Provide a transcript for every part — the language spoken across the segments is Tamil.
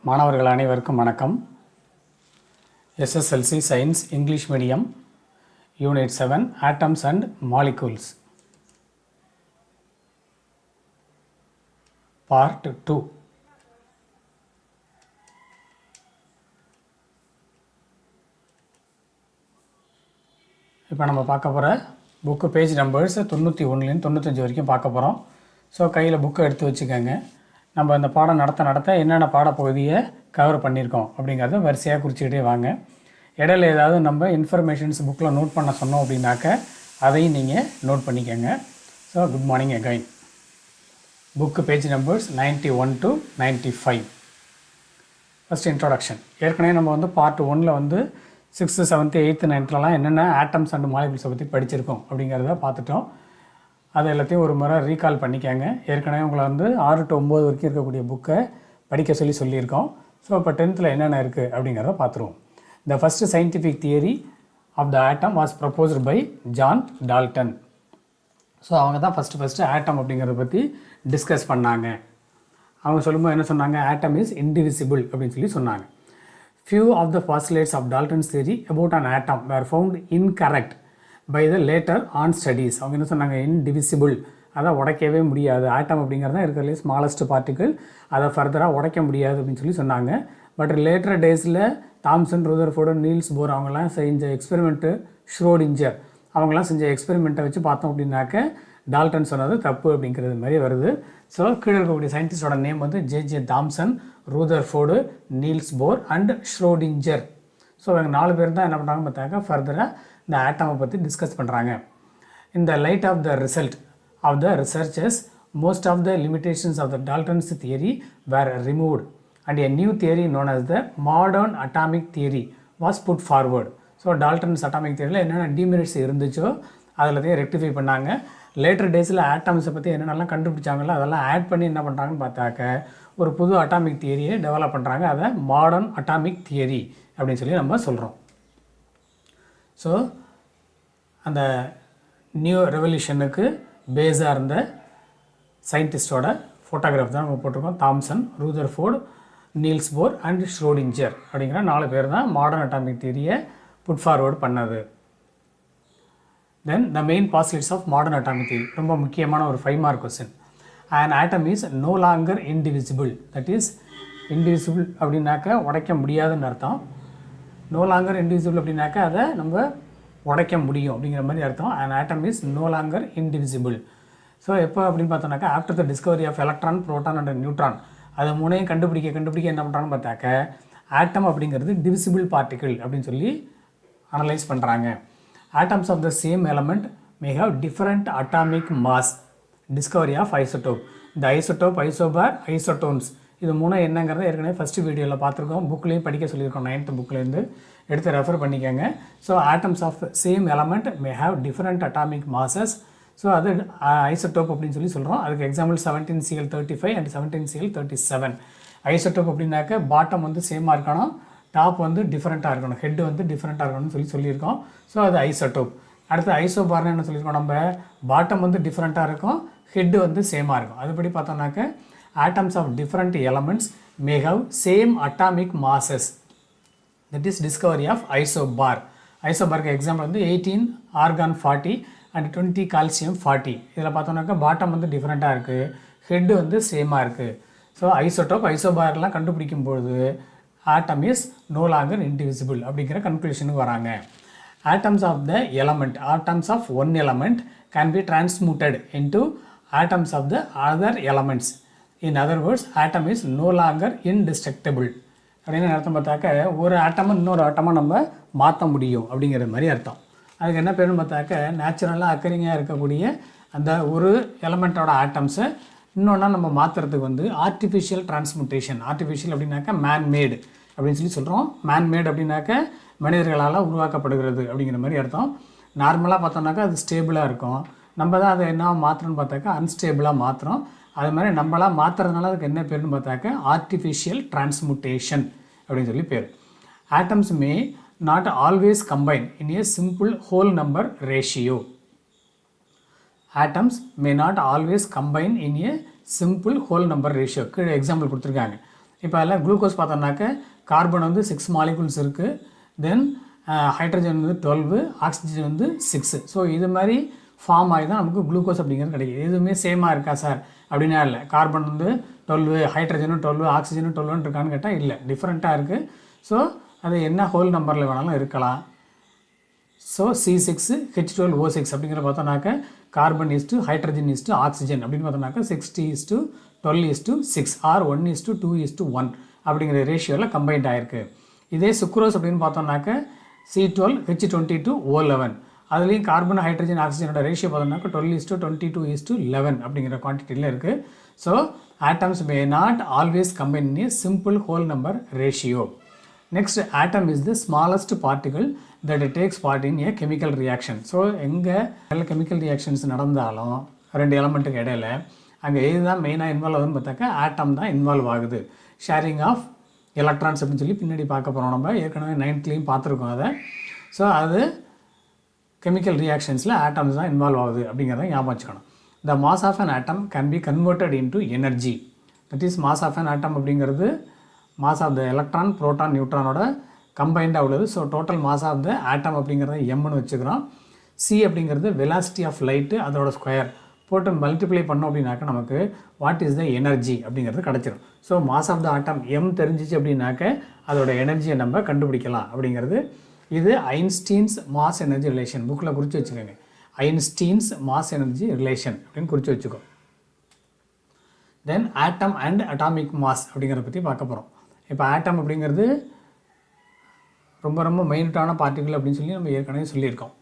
மாணவர்கள் அனைவருக்கும் வணக்கம். SSLC science English medium unit 7 atoms and molecules part 2. இப்போ நம்ம பார்க்க போகிற புக்கு பேஜ் நம்பர்ஸ் 91லேருந்து 95 வரைக்கும் பார்க்க போகிறோம். ஸோ கையில் புக்கை எடுத்து வச்சுக்கோங்க. நம்ம அந்த பாடம் நடத்த என்னென்ன பாடப்பகுதியை கவர் பண்ணியிருக்கோம் அப்படிங்கிறத வரிசையாக குறிச்சிக்கிட்டே வாங்க. இடையில ஏதாவது நம்ம இன்ஃபர்மேஷன்ஸ் புக்கில் நோட் பண்ண சொன்னோம் அப்படின்னாக்க அதையும் நீங்கள் நோட் பண்ணிக்கோங்க. So good morning again. Book page numbers 91 to 95. First introduction. ஏற்கனவே நம்ம வந்து பார்ட் 1ல் வந்து 6th 7th 8th 9thலாம் என்னென்ன ஆட்டம்ஸ் அண்ட் மாலிகுல்ஸை பற்றி படிச்சிருக்கோம் அப்படிங்கிறத பார்த்துட்டோம். அது எல்லாத்தையும் ஒரு முறை ரீகால் பண்ணிக்கோங்க. ஏற்கனவே உங்களை வந்து 6 to 9 வரைக்கும் இருக்கக்கூடிய புக்கை படிக்க சொல்லியிருக்கோம். ஸோ இப்போ 10th என்னென்ன இருக்குது அப்படிங்கிறத பார்த்துருவோம். The first scientific theory of the atom was proposed by John Dalton. So அவங்க தான் ஃபஸ்ட்டு ஆட்டம் அப்படிங்கிறத பற்றி டிஸ்கஸ் பண்ணாங்க. அவங்க சொல்லும்போது என்ன சொன்னாங்க, ஆட்டம் இஸ் இன்டிவிசிபிள் அப்படின்னு சொல்லி சொன்னாங்க. Few of the postulates of Dalton's theory about an atom were found incorrect by the later on studies. அவங்க என்ன சொன்னாங்க, இன்டிவிசிபிள், அதை உடைக்கவே முடியாது. ஆட்டம் அப்படிங்கிறது தான் இருக்கிறதுலே ஸ்மாலஸ்ட் பார்ட்டிக்கிள், அதை ஃபர்தராக உடைக்க முடியாது அப்படின்னு சொல்லி சொன்னாங்க. பட் லேட்டர் டேஸில் தாம்சன், ரூதர்ஃபோர்டு, நீல்ஸ் போர் அவங்கெல்லாம் செஞ்ச எக்ஸ்பெரிமெண்ட்டு, ஷ்ரோடிஞ்சர் அவங்களாம் செஞ்ச எக்ஸ்பெரிமெண்ட்டை வச்சு பார்த்தோம் அப்படின்னாக்க டால்டன் சொன்னது தப்பு அப்படிங்கிறது மாதிரி வருது. ஸோ கீழே இருக்கக்கூடிய சயின்டிஸ்டோட நேம் வந்து J Thomson, Rutherford, Niels Bohr and Schrodinger. So இவங்க 4 பேர் தான் என்ன பண்ணுறாங்க பார்த்தாக்க ஃபர்தராக இந்த ஆட்டமை பற்றி டிஸ்கஸ் பண்ணுறாங்க. இந்த light of the result of the researchers most of the limitations of the Dalton's theory were removed and a new theory known as the modern atomic theory was put forward. So Dalton's atomic தியரியில் என்னென்ன டிமெரிட்ஸ் இருந்துச்சோ அதில் ரெக்டிஃபை பண்ணாங்க. லேட்டர் டேஸில் ஆட்டம்ஸை பற்றி என்னென்னலாம் கண்டுபிடிச்சாங்களோ அதெல்லாம் ஆட் பண்ணி என்ன பண்ணுறாங்கன்னு பார்த்தாக்க ஒரு புது அட்டாமிக் தியரியை டெவலப் பண்ணுறாங்க. அதை மாடர்ன் அட்டாமிக் தியரி அப்படின்னு சொல்லி நம்ம சொல்கிறோம். ஸோ அந்த நியூ ரெவல்யூஷனுக்கு பேஸாக இருந்த சயின்டிஸ்டோட ஃபோட்டோகிராஃப் தான் நம்ம போட்டிருக்கோம். Thomson, Rutherford, Niels Bohr and Schrodinger அப்படிங்கிற 4 பேர் தான் மாடர்ன் அட்டாமிக் தியரியை புட் ஃபார்வர்டு பண்ணது. Then the main postulates of modern atomic theory, ரொம்ப முக்கியமான ஒரு 5 mark question. And atom is no longer indivisible. That is indivisible அப்படின்னாக்க உடைக்க முடியாதுன்னு அர்த்தம். நோ லாங்கர் இன்டிவிசிபிள் அப்படின்னாக்க அதை நம்ம உடைக்க முடியும் அப்படிங்கிற மாதிரி அர்த்தம். And atom is no longer indivisible. So எப்போ அப்படின்னு பார்த்தோம்னாக்கா after the discovery of electron, proton and neutron, அது 3ஐயும் கண்டுபிடிக்க என்ன பண்ணுறாங்கன்னு பார்த்தாக்க ஆட்டம் அப்படிங்கிறது டிவிசிபிள் பார்ட்டிகிள் அப்படின்னு சொல்லி அனலைஸ் பண்ணுறாங்க. Atoms of the same element may have different atomic mass. Discovery of isotope. இந்த ஐசோடோப், ஐசோபார், ஐசோட்டோன்ஸ் இது 3 என்னங்கிறத ஏற்கனவே ஃபஸ்ட்டு வீடியோவில் பார்த்துருக்கோம். புக்லேயும் படிக்க சொல்லியிருக்கோம். 9th புக்லேருந்து எடுத்து ரெஃபர் பண்ணிக்கோங்க. So atoms of same element may have different atomic masses. So அது ஐசோடோப் அப்படின்னு சொல்லி சொல்கிறோம். அதுக்கு example 17Cl35 and 17Cl37. Isotope அப்படின்னாக்க பாட்டம் வந்து சேமாக இருக்கணும், டாப் வந்து டிஃப்ரெண்ட்டாக இருக்கணும், ஹெட் வந்து டிஃப்ரெண்ட்டாக இருக்கணும்னு சொல்லியிருக்கோம். ஸோ அது ஐசோடோப். அடுத்து ஐசோபார்னு என்ன சொல்லியிருக்கோம், நம்ம பாட்டம் வந்து டிஃப்ரெண்ட்டாக இருக்கும், ஹெட்டு வந்து சேமாக இருக்கும். அதுபடி பார்த்தோம்னாக்க atoms of different elements may have same atomic masses. That is discovery of isobar. ஐசோபாருக்கு எக்ஸாம்பிள் வந்து 18 argon 40 and 20 calcium 40. இதில் பார்த்தோம்னாக்கா பாட்டம் வந்து டிஃப்ரெண்ட்டாக இருக்குது, ஹெட்டு வந்து சேமாக இருக்குது. ஸோ ஐசோடோப், ஐசோபார்லாம் கண்டுபிடிக்கும்பொழுது atom is no longer indivisible அப்படிங்கிற கன்க்ளூஷனுக்கு வராங்க. Atoms of the element, atoms of one element can be transmuted into atoms of the other elements. In other words atom is no longer indestructible. அப்படின்னு அர்த்தம் பார்த்தாக்க ஒரு ஆட்டமாக இன்னொரு ஆட்டமாக நம்ம மாற்ற முடியும் அப்படிங்கிற மாதிரி அர்த்தம். அதுக்கு என்ன பேருன்னு பார்த்தாக்க நேச்சுரலாக அக்கரிங்காக இருக்கக்கூடிய அந்த ஒரு எலமெண்ட்டோட ஆட்டம்ஸை இன்னொன்னா நம்ம மாற்றுறதுக்கு வந்து ஆர்டிஃபிஷியல் டிரான்ஸ்முட்டேஷன். ஆர்டிஃபிஷியல் அப்படின்னாக்கா மேன்மேடு அப்படின்னு சொல்லி சொல்கிறோம். மேன்மேடு அப்படின்னாக்க மனிதர்களால் உருவாக்கப்படுகிறது அப்படிங்கிற மாதிரி அர்த்தம். நார்மலாக பார்த்தோம்னாக்கா அது ஸ்டேபிளாக இருக்கும், நம்ம தான் அதை என்ன மாற்றணும்னு பார்த்தாக்கா அன்ஸ்டேபிளாக மாற்றுறோம். அது மாதிரி நம்மளாக மாற்றுறதுனால அதுக்கு என்ன பேருன்னு பார்த்தாக்க ஆர்டிஃபிஷியல் டிரான்ஸ்முட்டேஷன் அப்படின்னு சொல்லி பேர். Atoms may not always combine in a simple whole number ratio. Atoms may not always combine in a simple whole number ratio. கீழே எக்ஸாம்பிள் கொடுத்துருக்காங்க. இப்போ அதில் குளுக்கோஸ் பார்த்தோம்னாக்க கார்பன் வந்து 6 மாலிகுல்ஸ் இருக்குது, தென் ஹைட்ரஜன் வந்து 12, ஆக்சிஜன் வந்து 6. ஸோ இது மாதிரி ஃபார்ம் ஆகி தான் நமக்கு குளுக்கோஸ் அப்படிங்கிறது கிடைக்குது. எதுவுமே சேமாக இருக்கா சார் அப்படின்னா இல்லை. கார்பன் வந்து 12, ஹைட்ரஜனும் 12, ஆக்சிஜனும் 12 இருக்கான்னு கேட்டால் இல்லை, டிஃப்ரெண்ட்டாக இருக்குது. ஸோ அது என்ன ஹோல் நம்பரில் வேணாலும் இருக்கலாம். ஸோ C6H12O6 அப்படிங்கிற பார்த்தோம்னாக்க carbon is to hydrogen is to oxygen அப்படின்னு பார்த்தோம்னாக்க 60:12:6 ஆர் 1:2:1 அப்படிங்கிற ரேஷியோவில் கம்பைன்ட் ஆகிருக்கு. இதே சுக்ரோஸ் அப்படின்னு பார்த்தோம்னாக்க C12H22O11 அதுலேயும் கார்பன் ஹைட்ரஜன் ஆக்சிஜனோட ரேஷியோ பார்த்தோம்னாக்க 12:22:11 அப்படிங்கிற குவான்டிட்டியில் இருக்குது. So atoms may not always combine in a simple whole number ratio. Next, atom is the smallest particle that takes part in a chemical reaction. So எங்கே கெமிக்கல் ரியாக்ஷன்ஸ் நடந்தாலும் ரெண்டு எலமெண்ட்டுக்கு இடையில அங்கே எது தான் மெயினாக இன்வால்வ் ஆகுதுன்னு பார்த்தாக்கா ஆட்டம் தான் இன்வால்வ் ஆகுது. ஷேரிங் ஆஃப் எலக்ட்ரான்ஸ் அப்படின்னு சொல்லி பின்னாடி பார்க்க போகிறோம். நம்ம ஏற்கனவே 9th பார்த்துருக்கோம் அதை. ஸோ அது கெமிக்கல் ரியாக்ஷன்ஸில் ஆட்டம்ஸ் தான் இன்வால்வ் ஆகுது அப்படிங்கிறத ஞாபகம் வச்சுக்கணும். The mass of an atom can be converted into energy. That is mass of an atom அப்படிங்கிறது mass of the electron proton நியூட்ரானோட கம்பைண்டாக உள்ளது. So total mass of the atom அப்படிங்கிறத எம்னு வச்சுக்கிறோம். சி அப்படிங்கிறது வெலாசிட்டி ஆஃப் லைட்டு அதோட ஸ்கொயர் போட்டு மல்டிப்ளை பண்ணோம் அப்படின்னாக்க நமக்கு வாட் இஸ் த எனர்ஜி அப்படிங்கிறது கிடச்சிடும். So mass of the atom M தெரிஞ்சிச்சு அப்படின்னாக்க அதோட எனர்ஜியை நம்ம கண்டுபிடிக்கலாம் அப்படிங்கிறது. இது ஐன்ஸ்டீன்ஸ் மாஸ் எனர்ஜி ரிலேஷன் புக்கில் குறித்து வச்சுக்கோங்க. ஐன்ஸ்டீன்ஸ் மாஸ் எனர்ஜி ரிலேஷன் அப்படின்னு குறித்து வச்சுக்கோ. தென் ஆட்டம் அண்ட் அட்டாமிக் மாஸ் அப்படிங்கிறத பற்றி பார்க்க போகிறோம். இப்போ ஆட்டம் அப்படிங்கிறது ரொம்ப ரொம்ப மைனூட்டான பார்ட்டிகிள் அப்படின்னு சொல்லி நம்ம ஏற்கனவே சொல்லியிருக்கோம்.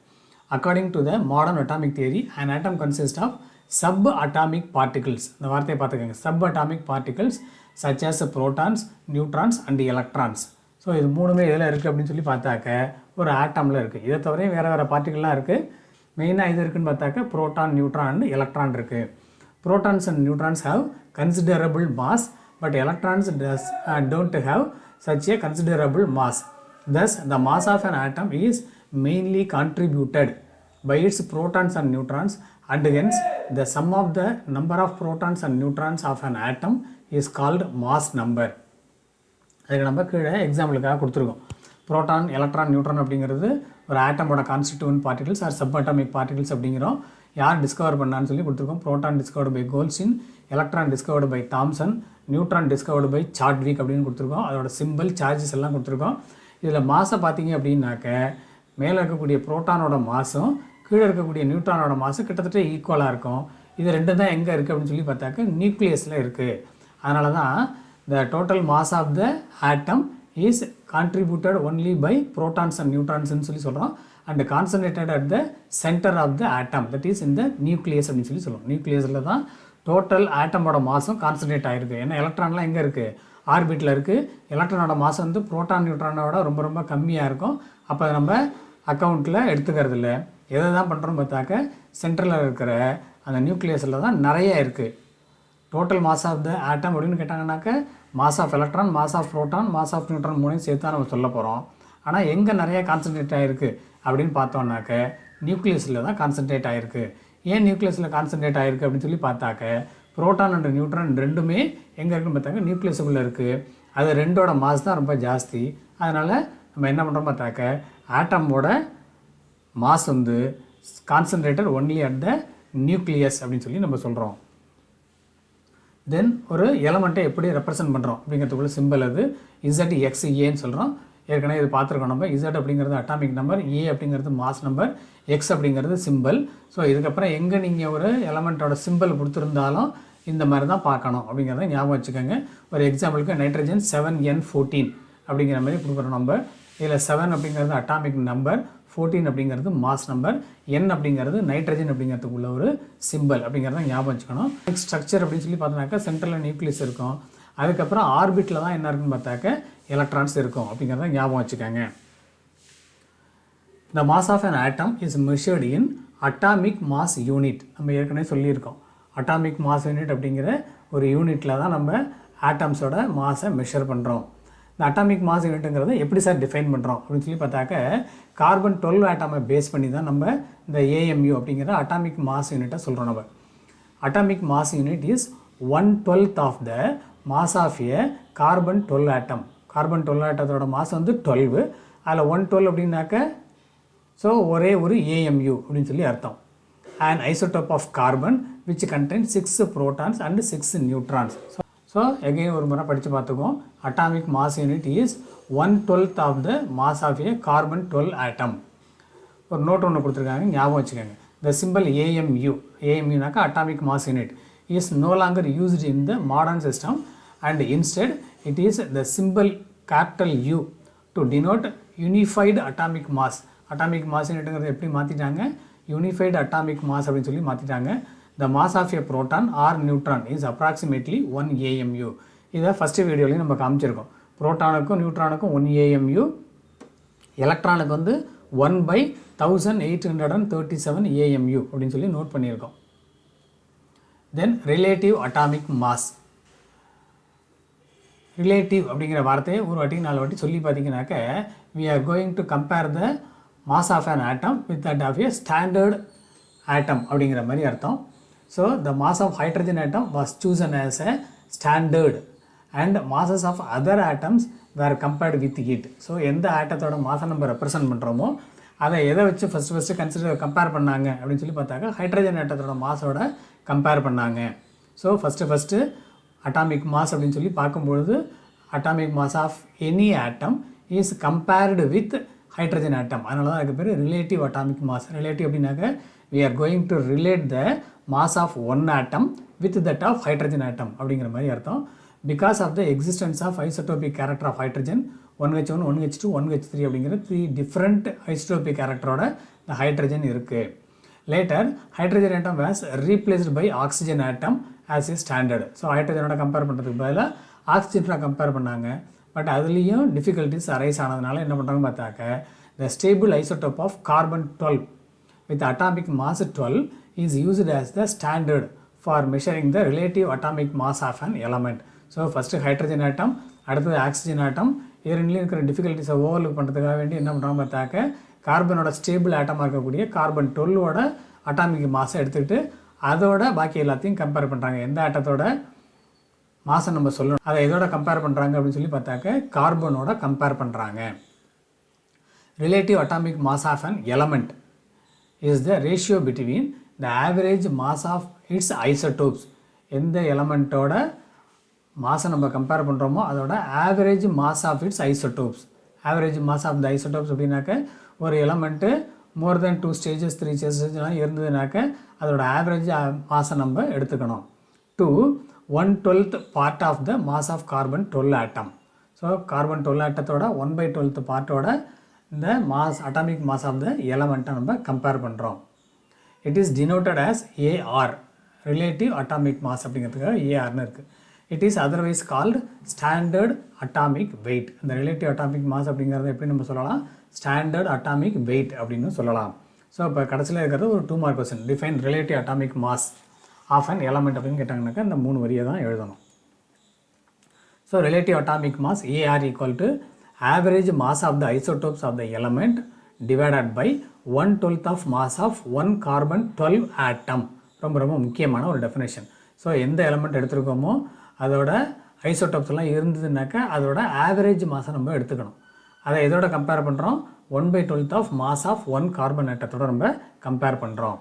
According to the modern atomic theory an atom consists of sub atomic particles. இந்த வார்த்தையை பார்த்துக்கோங்க. Sub atomic particles such as protons, neutrons and electrons. So இது மூணுமே எதில் இருக்குது அப்படின்னு சொல்லி பார்த்தாக்க ஒரு ஆட்டமில் இருக்குது. இதை தவிர வேறு பார்ட்டிகள்லாம் இருக்குது. மெயினாக இது இருக்குதுன்னு பார்த்தாக்க புரோட்டான், நியூட்ரான் அண்ட் எலக்ட்ரான் இருக்குது. Protons and neutrons have considerable mass, but electrons don't have such a considerable mass. Thus, the mass of an atom is mainly contributed by its protons and neutrons, and hence the sum of the number of protons and neutrons of an atom is called mass number. அதுக்கு நம்ம கீழே எக்ஸாம்பிளுக்காக கொடுத்துருக்கோம். புரோட்டான், எலக்ட்ரான், நியூட்ரான் அப்படிங்கிறது ஒரு ஆட்டமோட constituent particles or sub atomic particles அப்படிங்கிறோம். யார் டிஸ்கவர் பண்ணான்னு சொல்லி கொடுத்துருக்கோம். Proton discovered by Goldstein, electron discovered by Thomson, neutron discovered by Chadwick அப்படின்னு கொடுத்துருக்கோம். அதோட சிம்பிள், சார்ஜஸ் எல்லாம் கொடுத்துருக்கோம். இதில் மாஸை பார்த்தீங்க அப்படின்னாக்க மேலே இருக்கக்கூடிய புரோட்டானோட மாசும் கீழே இருக்கக்கூடிய நியூட்ரானோட மாசும் கிட்டத்தட்ட ஈக்குவலாக இருக்கும். இது ரெண்டு தான் எங்கே இருக்குது அப்படின்னு சொல்லி பார்த்தாக்க நியூக்ளியஸில் இருக்குது. அதனால தான் the total mass of the atom is contributed only by protons and neutrons ன்னு சொல்லி சொல்கிறோம். and concentrated at the center of the atom, that is in the nucleus அப்படின்னு சொல்லி சொல்லுவோம். நியூக்ளியஸில் தான் டோட்டல் ஆட்டமோட மாசும் கான்சன்ட்ரேட் ஆகிருக்கு. ஏன்னா எலக்ட்ரான்லாம் எங்கே இருக்குது? ஆர்பிட்டில் இருக்குது. எலக்ட்ரானோட மாசம் வந்து புரோட்டான் நியூட்ரானோட ரொம்ப ரொம்ப கம்மியாக இருக்கும். அப்போ நம்ம அக்கௌண்ட்டில் எடுத்துக்கிறது இல்லை. எதை தான் பண்ணுறோம் பார்த்தாக்க சென்டரில் இருக்கிற அந்த நியூக்ளியஸில் தான் நிறைய இருக்குது. Total mass of the atom அப்படின்னு கேட்டாங்கன்னாக்க mass of electron, mass of proton, mass of neutron மூணையும் சேர்த்து தான் நம்ம சொல்ல போகிறோம். ஆனால் எங்கே நிறைய கான்சன்ட்ரேட் ஆகிருக்கு அப்படின்னு பார்த்தோம்னாக்க நியூக்ளியஸில் தான் கான்சன்ட்ரேட் ஆகிருக்கு. ஏன் நியூக்ளியஸில் கான்சன்ட்ரேட் ஆகிருக்கு அப்படின்னு சொல்லி பார்த்தாக்க புரோட்டான் அண்ட் நியூட்ரான் ரெண்டுமே எங்கே இருக்குன்னு பார்த்தாக்க நியூக்ளியஸுக்குள்ளே இருக்குது. அது ரெண்டோட மாஸ் தான் ரொம்ப ஜாஸ்தி. அதனால் நம்ம என்ன பண்ணுறோம் பார்த்தாக்க ஆட்டமோட மாஸ் வந்து concentrated only at the nucleus அப்படின்னு சொல்லி நம்ம சொல்கிறோம். தென் ஒரு எலமெண்ட்டை எப்படி ரெப்ரசன்ட் பண்ணுறோம் அப்படிங்கிறதுக்குள்ள சிம்பிள் அது ZXAன்னு சொல்கிறோம். ஏற்கனவே இது பார்த்துருக்கோம் நம்ம. Z அப்படிங்கிறது அட்டாமிக் நம்பர், A அப்படிங்கிறது மாஸ் நம்பர், X அப்படிங்கிறது சிம்பிள். ஸோ இதுக்கப்புறம் எங்கே நீங்கள் ஒரு எலமெண்ட்டோட சிம்பிள் கொடுத்துருந்தாலும் இந்த மாதிரி தான் பார்க்கணும் அப்படிங்கிறத ஞாபகம் வச்சுக்கோங்க. ஒரு எக்ஸாம்பிளுக்கு நைட்ரஜன் 7N14 அப்படிங்கிற மாதிரி கொடுக்குறோம் நம்ம. இதில் 7 அப்படிங்கிறது அட்டாமிக் நம்பர், 14 அப்படிங்கிறது மாஸ் நம்பர், N அப்படிங்கிறது நைட்ரஜன் அப்படிங்கிறதுக்குள்ள ஒரு சிம்பிள் அப்படிங்கிறத ஞாபகம் வச்சுக்கணும். நெக்ஸ்ட் ஸ்ட்ரக்சர் அப்படின்னு சொல்லி பார்த்தோம்னாக்கா சென்ட்ரலில் நியூக்ளியஸ் இருக்கும். அதுக்கப்புறம் ஆர்பிட்டில் தான் என்ன இருக்குன்னு பார்த்தாக்க எலக்ட்ரான்ஸ் இருக்கும் அப்படிங்கிறத ஞாபகம் வச்சுக்கோங்க. The mass of an atom is measured in atomic mass unit. நம்ம ஏற்கனவே சொல்லியிருக்கோம். அட்டாமிக் மாஸ் யூனிட் அப்படிங்கிற ஒரு யூனிட்டில் தான் நம்ம ஆட்டம்ஸோட மாஸை மெஷர் பண்ணுறோம். இந்த அட்டாமிக் மாஸ் யூனிட்டுங்கிறத எப்படி சார் டிஃபைன் பண்ணுறோம் அப்படின்னு சொல்லி பார்த்தாக்க கார்பன் 12 ஆட்டமை பேஸ் பண்ணி தான் நம்ம இந்த AMU அப்படிங்கிற அட்டாமிக் மாஸ் யூனிட்டை சொல்கிறோம். நம்ம atomic mass unit is 1/12 of the mass of a carbon 12 atom. Carbon 12 ஆட்டத்தோட மாஸ் வந்து 12. அதில் 112 அப்படின்னாக்க ஸோ ஒரே ஒரு AMU அப்படின்னு சொல்லி அர்த்தம். An isotope of carbon which contains 6 protons and 6 neutrons. So again ஒரு முறை படித்து பார்த்துக்கோம். Atomic mass unit is 1/12 of the mass of a carbon 12 atom. ஒரு நோட் ஒன்று கொடுத்துருக்காங்க, ஞாபகம் வச்சுக்கோங்க. The symbol AMUனாக்கா atomic mass unit is no longer used in the modern system and instead it is the symbol capital U to denote unified atomic mass. Atomic mass unitங்கிறது எப்படி மாற்றிட்டாங்க? Unified atomic mass அப்படின்னு சொல்லி மாற்றிட்டாங்க. The mass of a proton or neutron is approximately 1 AMU. இதை ஃபஸ்ட்டு வீடியோலையும் நம்ம காமிச்சிருக்கோம். புரோட்டானுக்கும் நியூட்ரானுக்கும் 1 AMU, எலக்ட்ரானுக்கு வந்து 1/1837 AMU அப்படின்னு சொல்லி நோட் பண்ணியிருக்கோம். தென் ரிலேட்டிவ் அட்டாமிக் மாஸ். ரிலேட்டிவ் அப்படிங்கிற வார்த்தையை ஒரு வாட்டி 4 வாட்டி சொல்லி பார்த்தீங்கன்னாக்க we are going to compare the mass of an atom with that of a standard atom அப்படிங்கிற மாதிரி அர்த்தம். So the mass of hydrogen atom was chosen as a standard and masses of other atoms were compared with it. So எந்த ஆட்டத்தோட மாஸை நம்ம ரெப்ரசன்ட் பண்ணுறோமோ அதை எதை வச்சு ஃபஸ்ட்டு கம்பேர் பண்ணாங்க அப்படின்னு சொல்லி பார்த்தாக்க ஹைட்ரஜன் ஆட்டத்தோட மாஸோட கம்பேர் பண்ணாங்க. ஸோ ஃபஸ்ட்டு அட்டாமிக் மாஸ் அப்படின்னு சொல்லி பார்க்கும்பொழுது atomic mass of any atom is compared with hydrogen atom. அதனால தான் அதுக்கு பேர் ரிலேட்டிவ் அட்டாமிக் மாஸ். ரிலேட்டிவ் அப்படின்னாக்க we are going to relate the mass of one atom with that of hydrogen atom அப்படிங்கிற மாதிரி அர்த்தம். Because of the existence of isotopic character of hydrogen 1H1, 1H2, 1H3 அப்படிங்கிற 3 different isotopic characterோட the hydrogen இருக்குது. Later hydrogen atom was replaced by oxygen atom as a standard. So ஹைட்ரஜனோட கம்பேர் பண்ணுறதுக்கு பதிலாக ஆக்சிஜனோட கம்பேர் பண்ணாங்க. பட் அதுலேயும் டிஃபிகல்ட்டிஸ் அரைஸ் ஆனதுனால என்ன பண்ணுறாங்கன்னு பார்த்தாக்க the stable isotope of carbon 12 with atomic mass 12 is used as the standard for measuring the relative atomic mass of an element. So first hydrogen atom, அடுத்தது ஆக்சிஜன் ஆட்டம். இரண்டுலேயும் இருக்கிற டிஃபிகல்ட்டிஸை ஓவர்லுக் பண்ணுறதுக்காக வேண்டி என்ன பண்ணுறாங்க பார்த்தாக்க கார்பனோட ஸ்டேபிள் ஆட்டமாக இருக்கக்கூடிய கார்பன் 12ஓட அட்டாமிக் மாஸை எடுத்துக்கிட்டு அதோட பாக்கி எல்லாத்தையும் கம்பேர் பண்ணுறாங்க. எந்த ஆட்டத்தோட மாஸை நம்ம சொல்லணும் அதை எதோட கம்பேர் பண்ணுறாங்க அப்படின்னு சொல்லி பார்த்தாக்க கார்பனோட கம்பேர் பண்ணுறாங்க. Relative atomic mass of an element is the ratio between the average mass of its isotopes. எந்த எலமெண்ட்டோட மாஸை நம்ம கம்பேர் பண்ணுறோமோ அதோட average mass of its isotopes. Average mass of the isotopes அப்படின்னாக்க ஒரு எலமெண்ட்டு மோர் தென் 2 ஸ்டேஜஸ் 3 ஸ்டேஜஸ்லாம் இருந்ததுனாக்க அதோட ஆவரேஜ் மாஸை நம்ம எடுத்துக்கணும். To 1/12 part of the mass of carbon 12 atom. So carbon 12 ஆட்டத்தோட 1/12 பார்ட்டோட இந்த mass atomic mass of the எலமெண்ட்டை நம்ம கம்பேர் பண்ணுறோம். It is denoted as AR, relative atomic mass அப்படிங்கிறதுக்காக ஏஆர்னு இருக்குது. It is otherwise called standard atomic weight. இந்த ரிலேட்டிவ் அட்டாமிக் மாஸ் அப்படிங்கிறத எப்படி நம்ம சொல்லலாம்? ஸ்டாண்டர்ட் அட்டாமிக் வெயிட் அப்படின்னு சொல்லலாம். ஸோ இப்போ கடைசியில் இருக்கிறது ஒரு 2 mark question. Define relative atomic mass of an element அப்படின்னு கேட்டாங்கனாக்கா இந்த 3 வரியை தான் எழுதணும். So relative atomic mass AR equal to average mass of the isotopes of the element divided by 1/12 of mass of 1 carbon 12 atom. ரொம்ப முக்கியமான ஒரு டெஃபினேஷன். ஸோ எந்த எலமெண்ட் எடுத்துருக்கோமோ அதோட ஐசோடோப்ஸ் எல்லாம் இருந்ததுனாக்கா அதோட ஆவரேஜ் மாஸை நம்ம எடுத்துக்கணும். அதை எதோட கம்பேர் பண்ணுறோம்? 1/12 of mass of 1 carbon atomத்தோட நம்ம கம்பேர் பண்ணுறோம்.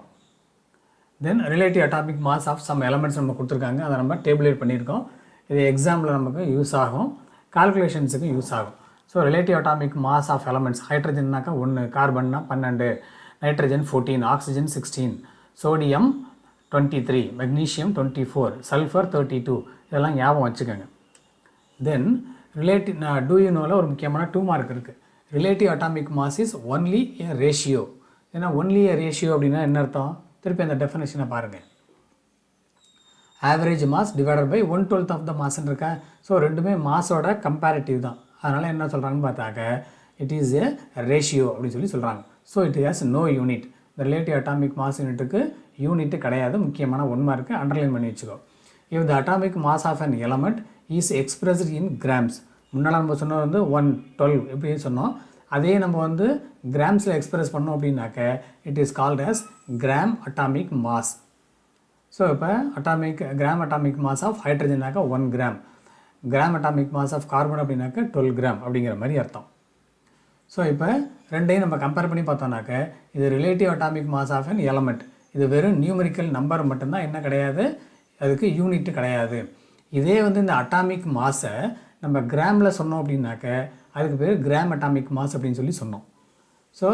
Then relative atomic mass of some elements நம்ம கொடுத்துருக்காங்க, அதை நம்ம டேபிளேட் பண்ணியிருக்கோம். இது எக்ஸாம்பிள் நமக்கு யூஸ் ஆகும், கால்குலேஷன்ஸுக்கு யூஸ் ஆகும். So relative atomic mass of elements ஹைட்ரஜன்னாக்கா 1, கார்பன்னா 12, nitrogen 14, oxygen 16, sodium 23, magnesium 24, sulphur 32. இதெல்லாம் ஞாபகம் வச்சுக்கோங்க. தென் ரிலேட்டிவ் டூ யூ நோவில் ஒரு முக்கியமான 2 மார்க் இருக்குது. Relative atomic mass is only a ratio. ஏன்னா ஒன்லி ஏ ரேஷியோ அப்படின்னா என்ன அர்த்தம்? திருப்பி அந்த டெஃபினேஷனை பாருங்கள். Average mass divided by 1/12 of the மாஸ்ன்னு இருக்கா. ஸோ ரெண்டுமே மாஸோட கம்பேரிட்டிவ் தான். அதனால் என்ன சொல்கிறாங்கன்னு பார்த்தாக்க இட் இஸ் ஏ ரேஷியோ அப்படின்னு சொல்லி சொல்கிறாங்க. So it has no unit. இந்த ரிலேட்டிவ் அட்டாமிக் மாஸ் யூனிட்டுக்கு யூனிட்டு கிடையாது. முக்கியமான 1 மார்க்கு அண்டர்லைன் பண்ணி வச்சுக்கோ. If the atomic mass of an element is expressed in grams. முன்னால் நம்ம சொன்னது வந்து 1/12 எப்படின்னு சொன்னோம். அதே நம்ம வந்து கிராம்ஸில் எக்ஸ்பிரஸ் பண்ணோம் அப்படின்னாக்க it is called as gram atomic mass. So இப்போ கிராம் அட்டாமிக் மாஸ் ஆஃப் ஹைட்ரஜனாக்கா 1 gram. Gram atomic mass of carbon அப்படின்னாக்க 12 கிராம் அப்படிங்கிற மாதிரி அர்த்தம். ஸோ இப்போ ரெண்டையும் நம்ம கம்பேர் பண்ணி பார்த்தோம்னாக்க இது relative atomic mass of an element. இது வெறும் நியூமரிக்கல் நம்பர் மட்டும்தான், என்ன கிடையாது, அதுக்கு யூனிட்டு கிடையாது. இதே வந்து இந்த அட்டாமிக் மாஸை நம்ம கிராமில் சொன்னோம் அப்படின்னாக்க அதுக்கு பேர் கிராம் அட்டாமிக் மாஸ் அப்படின்னு சொல்லி சொன்னோம். So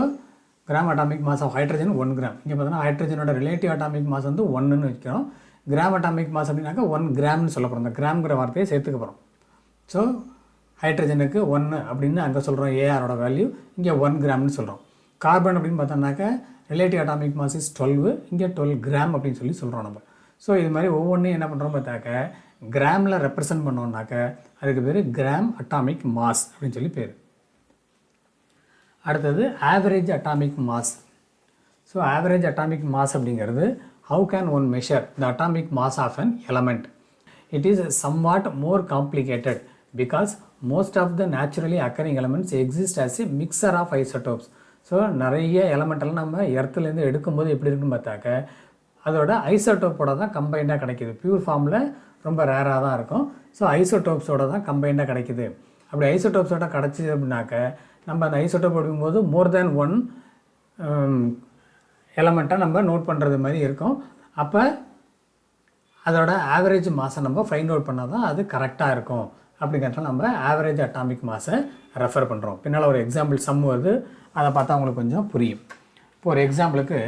gram atomic mass of hydrogen 1 gram. இங்கே பார்த்தோன்னா ஹைட்ரஜனோட ரிலேட்டிவ் அட்டாமிக் மாஸ் வந்து 1ன்னு வைக்கிறோம். கிராம் அட்டாமிக் மாஸ் அப்படின்னாக்கா 1 கிராம்னு சொல்ல போகிறோம். இந்த கிராம்ங்கிற வார்த்தையை சேர்த்துக்க போகிறோம். ஸோ ஹைட்ரஜனுக்கு 1 அப்படின்னு அங்கே சொல்கிறோம், ஏஆரோட வேல்யூ. இங்கே 1 கிராம்னு சொல்கிறோம். கார்பன் அப்படின்னு பார்த்தோம்னாக்கா ரிலேட்டிவ் அட்டாமிக் மாஸ் இஸ் 12, இங்கே 12 கிராம் அப்படின்னு சொல்லி சொல்கிறோம் நம்ம. ஸோ இது மாதிரி ஒவ்வொன்றையும் என்ன பண்ணுறோம் பார்த்தாக்க கிராமில் ரெப்ரசன்ட் பண்ணோம்னாக்க அதுக்கு பேர் கிராம் அட்டாமிக் மாஸ் அப்படின்னு சொல்லி பேர். அடுத்தது average atomic mass. So average atomic mass அப்படிங்கிறது how can one measure the atomic mass of an element? It is somewhat more complicated because most of the naturally occurring elements exist as a mixture of isotopes. So நிறைய எலமெண்டெல்லாம் நம்ம எர்த்துலேருந்து எடுக்கும்போது எப்படி இருக்குன்னு பார்த்தாக்க அதோட ஐசோட்டோப்போட தான் கம்பைண்டாக கிடைக்கிது. பியூர் ஃபார்மில் ரொம்ப ரேராக தான் இருக்கும். ஸோ ஐசோட்டோப்ஸோட தான் கம்பைண்டாக கிடைக்கிது. அப்படி ஐசோட்டோப்ஸோட கிடச்சிது அப்படின்னாக்க நம்ம அந்த ஐசோட்டோப் எடுக்கும்போது மோர் தேன் 1 எலமெண்ட்டை நம்ம நோட் பண்ணுறது மாதிரி இருக்கும். அப்போ அதோட ஆவரேஜ் மாஸை நம்ம ஃபைண்ட் அவுட் பண்ணால் தான் அது கரெக்டாக இருக்கும். அப்படிங்கிறத நம்ம ஆவரேஜ் அட்டாமிக் மாஸை ரெஃபர் பண்ணுறோம். பின்னால் ஒரு எக்ஸாம்பிள் சம் வருது, அதை பார்த்தா உங்களுக்கு கொஞ்சம் புரியும். இப்போ ஒரு எக்ஸாம்பிளுக்கு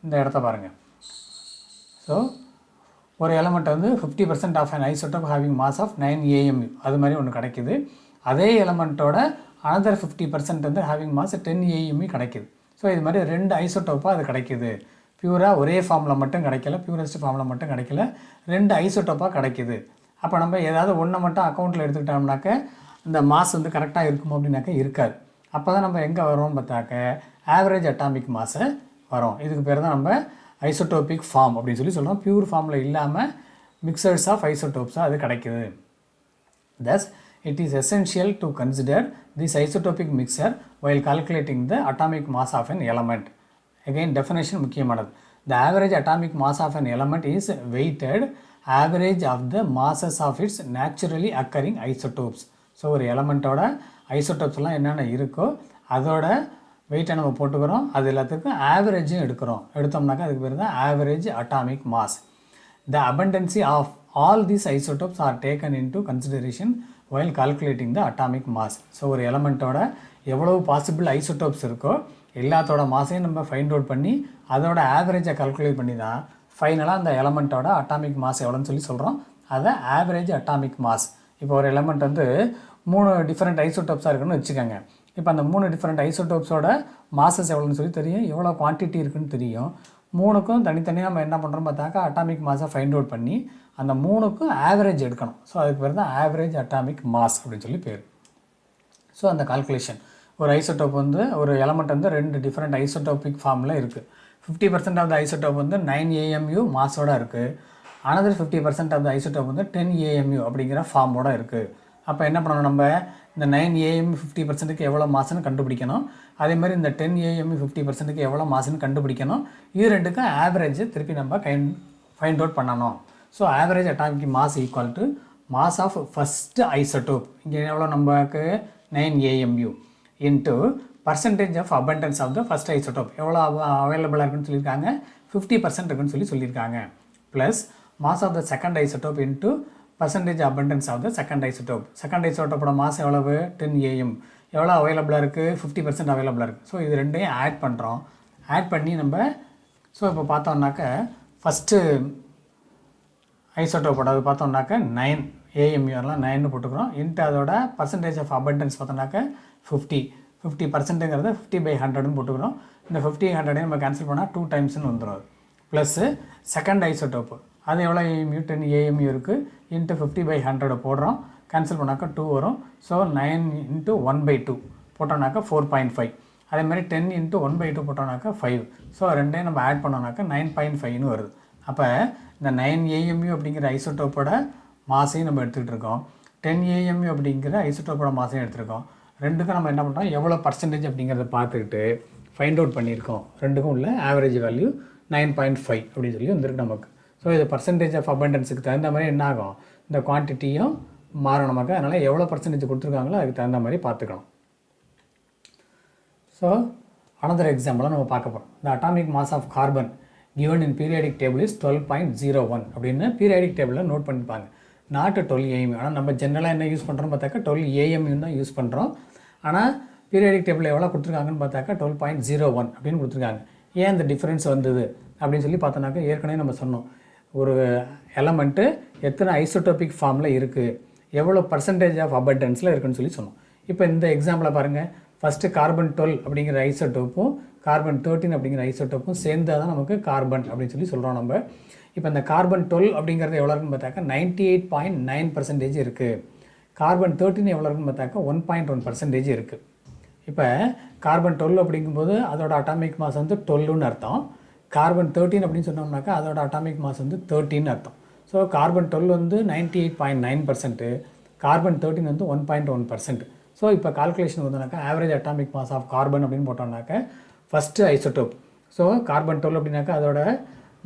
இந்த இடத்த பாருங்கள். ஸோ ஒரு எலமெண்ட் வந்து 50% of an isotope having mass of 9 AMU அது மாதிரி ஒன்று கிடைக்கிது. அதே எலமெண்ட்டோட அனதர் 50% வந்து ஹேவிங் மாஸ் 10 AMU கிடைக்கிது. ஸோ இது மாதிரி 2 ஐசோட்டோப்பாக அது கிடைக்கிது. பியூராக ஒரே ஃபார்மில் மட்டும் கிடைக்கல, பியூரஸ்ட் ஃபார்மில் மட்டும் கிடைக்கல, 2 ஐசோட்டோப்பாக கிடைக்கிது. அப்போ நம்ம ஏதாவது ஒன்றை மட்டும் அக்கௌண்ட்டில் எடுத்துக்கிட்டோம்னாக்க இந்த மாஸ் வந்து கரெக்டாக இருக்குமோ அப்படின்னாக்க இருக்காது. அப்போ தான் நம்ம எங்கே வரோம் பார்த்தாக்க ஆவரேஜ் அட்டாமிக் மாஸை வரும். இதுக்கு பேர் தான் நம்ம ஐசோட்டோபிக் ஃபார்ம் அப்படின்னு சொல்லி சொல்கிறோம். பியூர் ஃபார்மில் இல்லாமல் மிக்சர்ஸ் ஆஃப் ஐசோட்டோப்ஸாக அது கிடைக்குது. Thus, it is essential to consider this isotopic mixture while calculating the atomic mass of an element. Again, definition முக்கியமானது. The average atomic mass of an element is weighted average of the masses of its naturally occurring isotopes. So ஒரு எலமெண்ட்டோட ஐசோட்டோப்ஸ்லாம் என்னென்ன இருக்கோ அதோட வெயிட்டை நம்ம போட்டுக்கிறோம். அது எல்லாத்துக்கும் ஆவரேஜும் எடுத்தோம்னாக்கா அதுக்கு பேர் தான் average atomic mass. The abundance of all these isotopes are taken into consideration while calculating the atomic mass. So ஒரு எலமெண்ட்டோட எவ்வளவு பாசிபிள் ஐசோட்டோப்ஸ் இருக்கோ எல்லாத்தோட மாஸையும் நம்ம ஃபைண்ட் அவுட் பண்ணி அதோட ஆவரேஜை கால்குலேட் பண்ணி தான் ஃபைனலாக அந்த எலமெண்ட்டோட அட்டாமிக் மாஸ் எவ்வளோன்னு சொல்லி சொல்கிறோம். அதை ஆவரேஜ் அட்டாமிக் மாஸ். இப்போ ஒரு எலமெண்ட் வந்து 3 டிஃப்ரெண்ட் ஐசோட்டோப்ஸாக இருக்குன்னு வச்சுக்கோங்க. இப்போ அந்த 3 டிஃப்ரெண்ட் ஐசோட்டோப்ஸோட மாசஸ் எவ்வளோன்னு சொல்லி தெரியும், எவ்வளோ குவான்டிட்டி இருக்குன்னு தெரியும். 3க்கும் தனித்தனியாக நம்ம என்ன பண்ணுறோம் பார்த்தாக்கா அட்டாமிக் மாஸை ஃபைண்ட் அவுட் பண்ணி அந்த 3க்கும் ஆவரேஜ் எடுக்கணும். ஸோ அதுக்கு பேர் தான் ஆவரேஜ் அட்டாமிக் மாஸ் அப்படின்னு சொல்லி பேர். ஸோ அந்த கால்குலேஷன் ஒரு ஐசோட்டோப் வந்து ஒரு எலமெண்ட் வந்து 2 டிஃப்ரெண்ட் ஐசோட்டோபிக் ஃபார்மில் இருக்குது. 50% ஆஃப் த ஐசோட்டோப் வந்து 9 AMU மாஸோட இருக்குது. அனதர் 50% ஆஃப் த ஐசோட்டோப் வந்து 10 AMU அப்படிங்கிற ஃபார்மோட இருக்குது. அப்போ என்ன பண்ணணும், நம்ம இந்த 9 AMU 50%க்கு எவ்வளோ மாசுன்னு கண்டுபிடிக்கணும். அதே மாதிரி இந்த 10 AMU 50%க்கு எவ்வளோ மாசுன்னு கண்டுபிடிக்கணும். இது ரெண்டுக்கும் ஆவரேஜ் திருப்பி நம்ம ஃபைண்ட் அவுட் பண்ணணும். So average atomic mass equal to mass of first isotope, இங்கே எவ்வளோ நமக்கு 9 AMU into percentage of abundance of the first isotope எவ்வளோ அவைலபிளாக இருக்குன்னு சொல்லியிருக்காங்க, 50% இருக்குன்னு சொல்லியிருக்காங்க. Plus mass of the second isotope into percentage abundance of the second isotope. Second ஐசோட்டோப்போட மாஸ் எவ்வளவு 10 AM, எவ்வளோ அவைலபிளாக இருக்குது 50% அவைலபிளாக இருக்குது. ஸோ இது ரெண்டையும் ஆட் பண்ணுறோம். ஆட் பண்ணி நம்ம ஸோ இப்போ பார்த்தோம்னாக்க ஃபஸ்ட்டு ஐசோட்டோப்போட அது பார்த்தோம்னாக்க 9 AMU எல்லாம் 9 போட்டுக்கிறோம். இன்ட்டு அதோட பர்சன்டேஜ் ஆஃப் அபண்டன்ஸ் பார்த்தோம்னாக்க 50%ங்கிறத 50/100ன்னு போட்டுக்கிறோம். இந்த 50/100 நம்ம கேன்சல் பண்ணால் 2 டைம்ஸ்னு வந்துடும். ப்ளஸ்ஸு செகண்ட் ஐசோட்டோப்பு அது எவ்வளோ AMU 10 AMU இருக்குது இன்ட்டு 50/100 போடுறோம். கேன்சல் பண்ணாக்கா 2 வரும். ஸோ 9 × 1/2 போட்டோம்னாக்கா 4.5. அதேமாதிரி 10 × 1/2 போட்டோம்னாக்கா 5. ஸோ ரெண்டையும் நம்ம ஆட் பண்ணோம்னாக்கா 9.5ன்னு வருது. அப்போ இந்த 9 AMU அப்படிங்கிற ஐசோட்டோப்போட மாசையும் நம்ம எடுத்துக்கிட்டு இருக்கோம். 10 AMU அப்படிங்கிற ஐசோட்டோப்போட மாசையும் எடுத்துருக்கோம். ரெண்டுக்கும் நம்ம என்ன பண்ணுறோம், எவ்வளோ பர்சன்டேஜ் அப்படிங்கிறத பார்த்துக்கிட்டு ஃபைண்ட் அவுட் பண்ணியிருக்கோம். ரெண்டுக்கும் உள்ள ஆவரேஜ் வேல்யூ 9.5 அப்படின்னு சொல்லி வந்துருக்கு நமக்கு. ஸோ இது பர்சன்டேஜ் ஆஃப் அபண்டன்ஸுக்கு தகுந்த மாதிரி என்ன ஆகும், இந்த குவான்டிட்டியும் மாறும் நமக்கு. அதனால் எவ்வளோ பர்சன்டேஜ் கொடுத்துருக்காங்களோ அதுக்கு தகுந்த மாதிரி பார்த்துக்கணும். ஸோ அனதர் எக்ஸாம்பிளாக நம்ம பார்க்க போகிறோம். The atomic mass of carbon given in periodic table is 12.01 அப்படின்னு பீரியாடிக் டேபிளில் நோட் பண்ணிப்பாங்க. நாட்டு 12 AMU. ஆனால் நம்ம ஜென்ரலாக என்ன யூஸ் பண்ணுறோம் பார்த்தாக்கா 12 AMU தான் யூஸ் பண்ணுறோம். ஆனால் பீரியாடிக் டேபிளில் எவ்வளோ கொடுத்துருக்காங்கன்னு பார்த்தாக்கா 12.01 அப்படின்னு கொடுத்துருக்காங்க. ஏன் இந்த டிஃப்ரென்ஸ் வந்தது அப்படின்னு சொல்லி பார்த்தோன்னாக்கா ஏற்கனவே நம்ம சொன்னோம், ஒரு எலமெண்ட்டு எத்தனை ஐசோடோபிக் ஃபார்மில் இருக்குது, எவ்வளோ பர்சன்டேஜ் ஆஃப் அபண்டன்ஸில் இருக்குன்னு சொல்லி சொன்னோம். இப்போ இந்த எக்ஸாம்பிளை பாருங்கள். ஃபஸ்ட்டு கார்பன் 12 அப்படிங்கிற ஐசோடோப்பும் கார்பன் 13 அப்படிங்கிற ஐசோடோப்பும் சேர்ந்தால் தான் நமக்கு கார்பன் அப்படின்னு சொல்லி சொல்கிறோம் நம்ம. இப்போ இந்த கார்பன் 12 அப்படிங்கிறது எவ்வளோ இருக்குன்னு பார்த்தாக்கா 98.9% இருக்குது. கார்பன் 13 எவ்வளோ இருக்குன்னு பார்த்தாக்கா 1.1% இருக்குது. இப்போ கார்பன் 12 அப்படிங்கும்போது அதோட அட்டாமிக் மாஸ் வந்து 12ன்னு அர்த்தம். கார்பன் 13 அப்படின்னு சொன்னோம்னாக்கா அதோட அட்டாமிக் மாஸ் வந்து 13ன்னு அர்த்தம். ஸோ கார்பன் 12 வந்து 98.9%, கார்பன் 13 வந்து 1.1%. ஸோ இப்போ கால்குலேஷன் வந்தோம்னாக்கா average atomic mass of carbon அப்படின்னு போட்டோம்னாக்கா ஃபஸ்ட்டு ஐசோடோப். ஸோ கார்பன் 12 அப்படின்னாக்கா அதோட